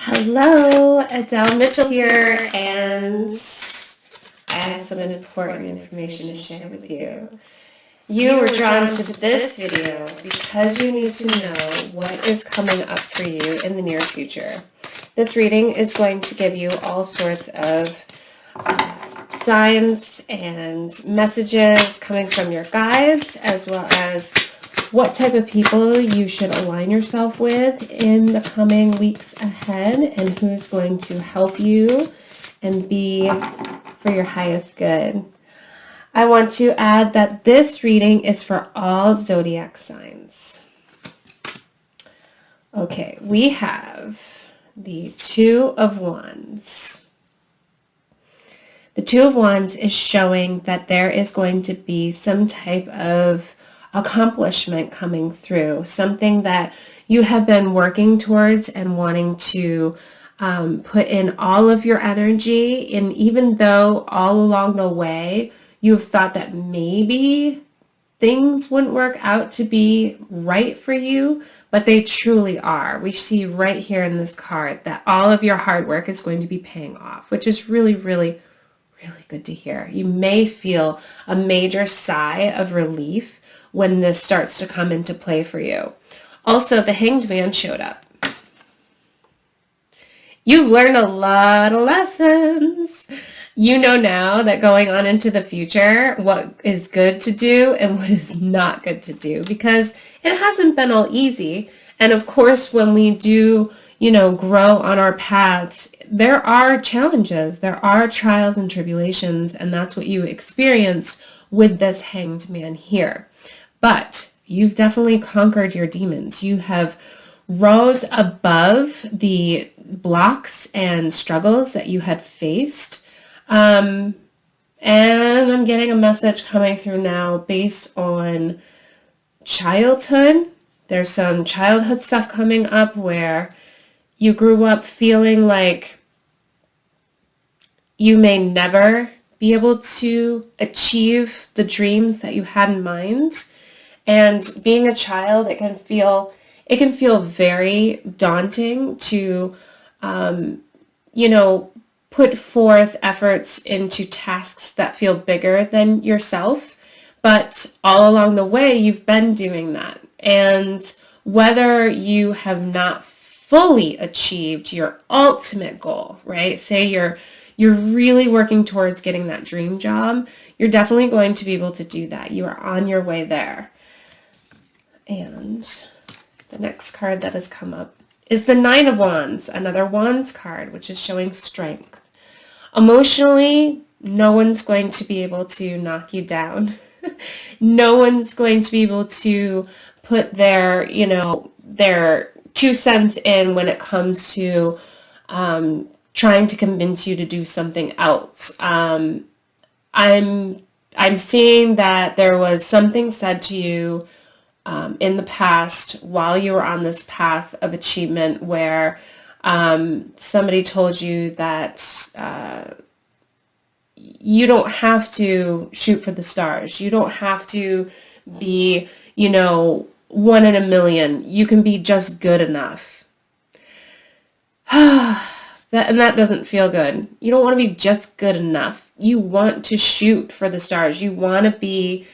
Hello, Adele Mitchell here, and I have some important information to share with you. You were drawn to this video because you need to know what is coming up for you in the near future. This reading is going to give you all sorts of signs and messages coming from your guides, as well as what type of people you should align yourself with in the coming weeks ahead, and who's going to help you and be for your highest good. I want to add that this reading is for all zodiac signs. Okay, we have the Two of Wands. The Two of Wands is showing that there is going to be some type of accomplishment coming through, something that you have been working towards and wanting to put in all of your energy. And even though all along the way you've thought that maybe things wouldn't work out to be right for you, but they truly are. We see right here in this card that all of your hard work is going to be paying off, which is really, really, really good to hear. You may feel a major sigh of relief when this starts to come into play for you. Also, the Hanged Man showed up. You've learned a lot of lessons. You know now that going on into the future, what is good to do and what is not good to do, because it hasn't been all easy. And of course, when we do, grow on our paths, there are challenges, there are trials and tribulations, and that's what you experienced with this Hanged Man here. But you've definitely conquered your demons. You have rose above the blocks and struggles that you had faced. And I'm getting a message coming through now based on childhood. There's some childhood stuff coming up where you grew up feeling like you may never be able to achieve the dreams that you had in mind. And being a child, it can feel very daunting to, put forth efforts into tasks that feel bigger than yourself. But all along the way, you've been doing that. And whether you have not fully achieved your ultimate goal, right? Say you're really working towards getting that dream job, you're definitely going to be able to do that. You are on your way there. And the next card that has come up is the Nine of Wands, another Wands card, which is showing strength. Emotionally, no one's going to be able to knock you down. No one's going to be able to put their 2 cents in when it comes to trying to convince you to do something else. I'm seeing that there was something said to you in the past while you were on this path of achievement where somebody told you that you don't have to shoot for the stars. You don't have to be, 1 in a million. You can be just good enough. And that doesn't feel good. You don't want to be just good enough. You want to shoot for the stars. You want to be,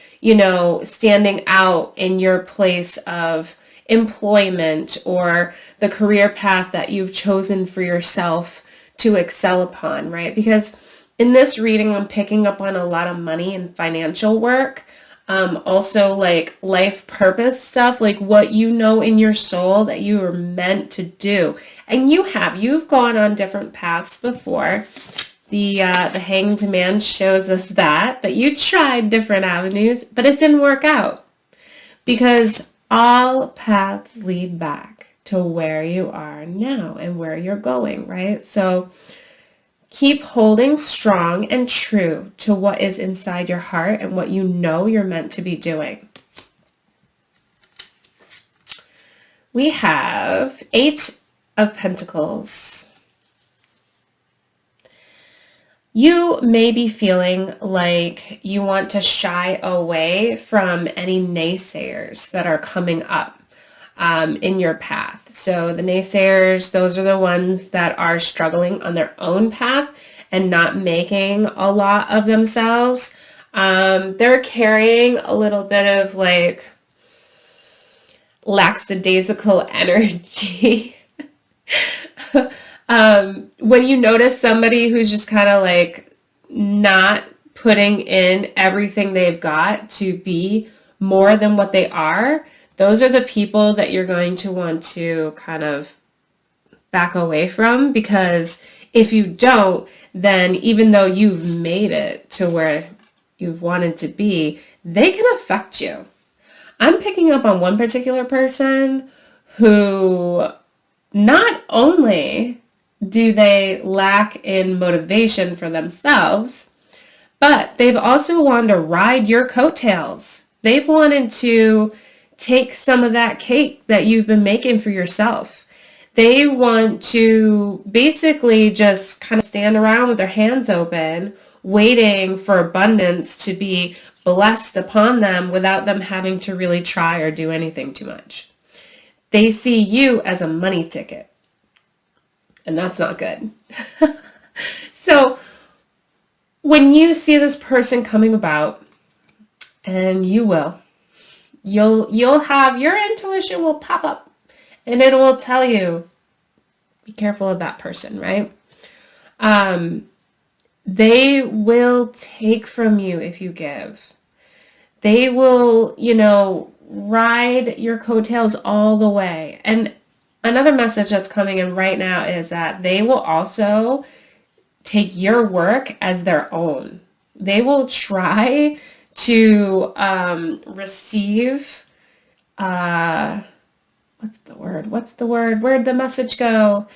standing out in your place of employment or the career path that you've chosen for yourself to excel upon, right? Because in this reading, I'm picking up on a lot of money and financial work. Also like life purpose stuff, like what you know in your soul that you were meant to do. And you've gone on different paths before. The Hanged Man shows us that you tried different avenues, but it didn't work out. Because all paths lead back to where you are now and where you're going, right? So keep holding strong and true to what is inside your heart and what you know you're meant to be doing. We have 8 of Pentacles. You may be feeling like you want to shy away from any naysayers that are coming up. in your path. So the naysayers, those are the ones that are struggling on their own path and not making a lot of themselves. They're carrying a little bit of like lackadaisical energy. When you notice somebody who's just kind of like not putting in everything they've got to be more than what they are, those are the people that you're going to want to kind of back away from, because if you don't, then even though you've made it to where you've wanted to be, they can affect you. I'm picking up on one particular person who not only do they lack in motivation for themselves, but they've also wanted to ride your coattails. They've wanted to take some of that cake that you've been making for yourself. They want to basically just kind of stand around with their hands open, waiting for abundance to be blessed upon them without them having to really try or do anything too much. They see you as a money ticket, and that's not good. So when you see this person coming about, and you'll have, your intuition will pop up and it will tell you, be careful of that person, right? They will take from you if you give. They will, ride your coattails all the way. And another message that's coming in right now is that they will also take your work as their own. They will try to receive, what's the word? Where'd the message go?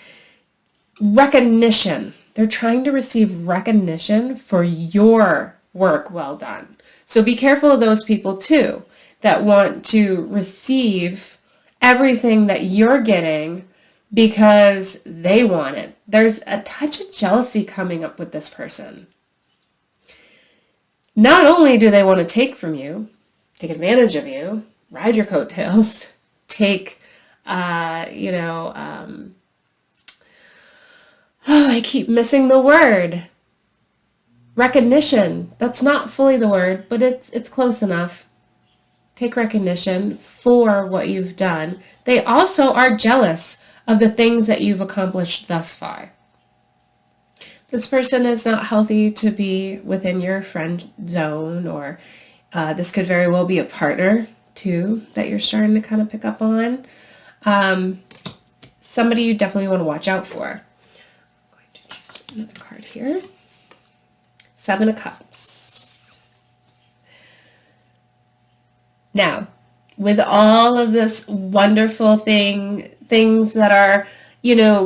Recognition. They're trying to receive recognition for your work well done. So be careful of those people too, that want to receive everything that you're getting because they want it. There's a touch of jealousy coming up with this person. Not only do they want to take from you, take advantage of you, ride your coattails, take, I keep missing the word. Recognition. That's not fully the word, but it's close enough. Take recognition for what you've done. They also are jealous of the things that you've accomplished thus far. This person is not healthy to be within your friend zone, or this could very well be a partner too that you're starting to kind of pick up on. Somebody you definitely want to watch out for. I'm going to choose another card here. 7 of Cups. Now, with all of this wonderful things that are,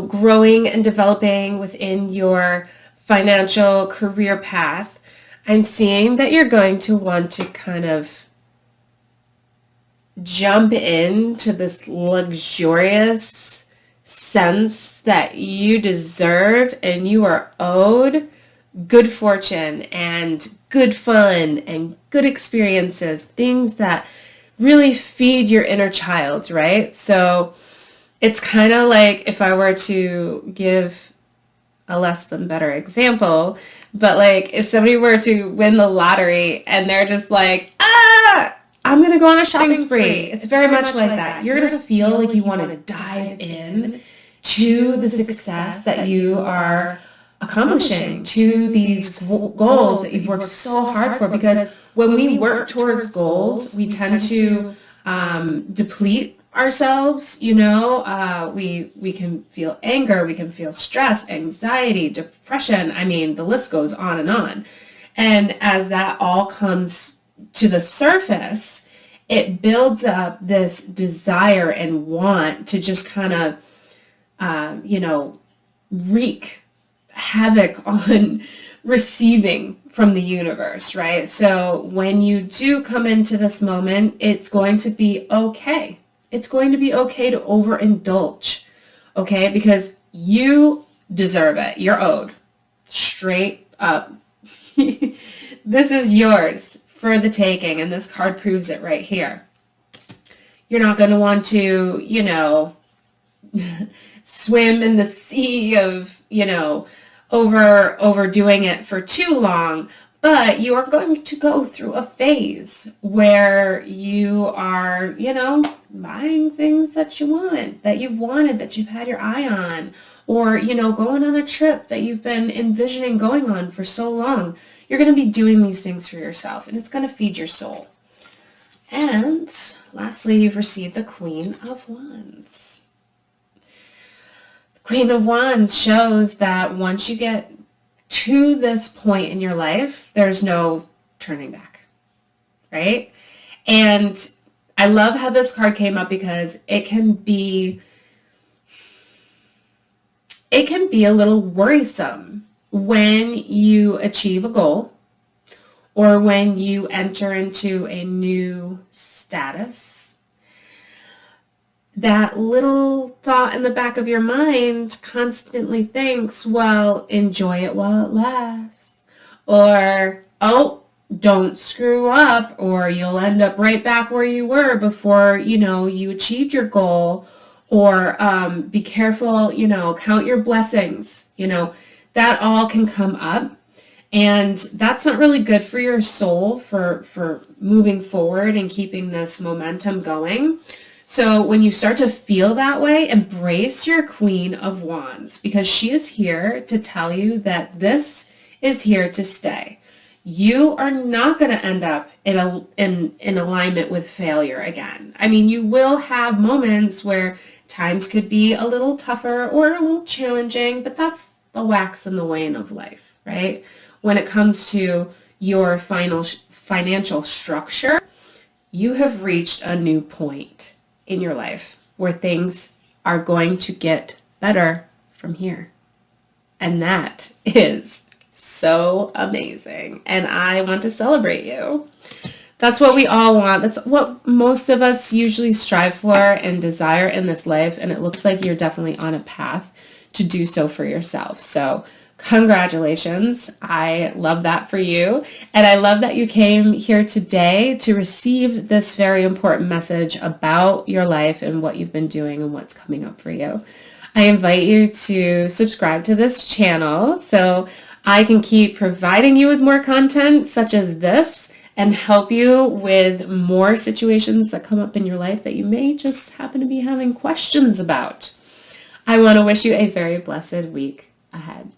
growing and developing within your financial career path, I'm seeing that you're going to want to kind of jump into this luxurious sense that you deserve and you are owed good fortune and good fun and good experiences, things that really feed your inner child, right? So it's kind of like, if I were to give a less than better example, but like if somebody were to win the lottery and they're just like, I'm going to go on a shopping spree. It's very much like that. You're going to feel like you want to dive in to the success that you are accomplishing, to these goals that you've worked so hard for. Because when we work towards goals, we tend to deplete ourselves. We can feel anger, we can feel stress, anxiety, depression. I mean, the list goes on and on. And as that all comes to the surface, it builds up this desire and want to just kind of wreak havoc on receiving from the universe, right? So when you do come into this moment, it's going to be okay. It's going to be okay to overindulge, okay? Because you deserve it. You're owed. Straight up. This is yours for the taking, and this card proves it right here. You're not going to want to, swim in the sea of, overdoing it for too long. But you are going to go through a phase where you are, buying things that you want, that you've wanted, that you've had your eye on, or, going on a trip that you've been envisioning going on for so long. You're going to be doing these things for yourself, and it's going to feed your soul. And lastly, you've received the Queen of Wands. The Queen of Wands shows that once you get to this point in your life, there's no turning back, right? And I love how this card came up because it can be a little worrisome when you achieve a goal or when you enter into a new status. That little thought in the back of your mind constantly thinks, well, enjoy it while it lasts. Or, oh, don't screw up, or you'll end up right back where you were before, you achieved your goal. Or be careful, count your blessings. That all can come up. And that's not really good for your soul for moving forward and keeping this momentum going. So when you start to feel that way, embrace your Queen of Wands, because she is here to tell you that this is here to stay. You are not going to end up in alignment with failure again. I mean, you will have moments where times could be a little tougher or a little challenging, but that's the wax and the wane of life, right? When it comes to your financial structure, you have reached a new point in your life where things are going to get better from here. And that is so amazing. And I want to celebrate you. That's what we all want. That's what most of us usually strive for and desire in this life. And it looks like you're definitely on a path to do so for yourself. So congratulations. I love that for you. And I love that you came here today to receive this very important message about your life and what you've been doing and what's coming up for you. I invite you to subscribe to this channel so I can keep providing you with more content such as this and help you with more situations that come up in your life that you may just happen to be having questions about. I want to wish you a very blessed week ahead.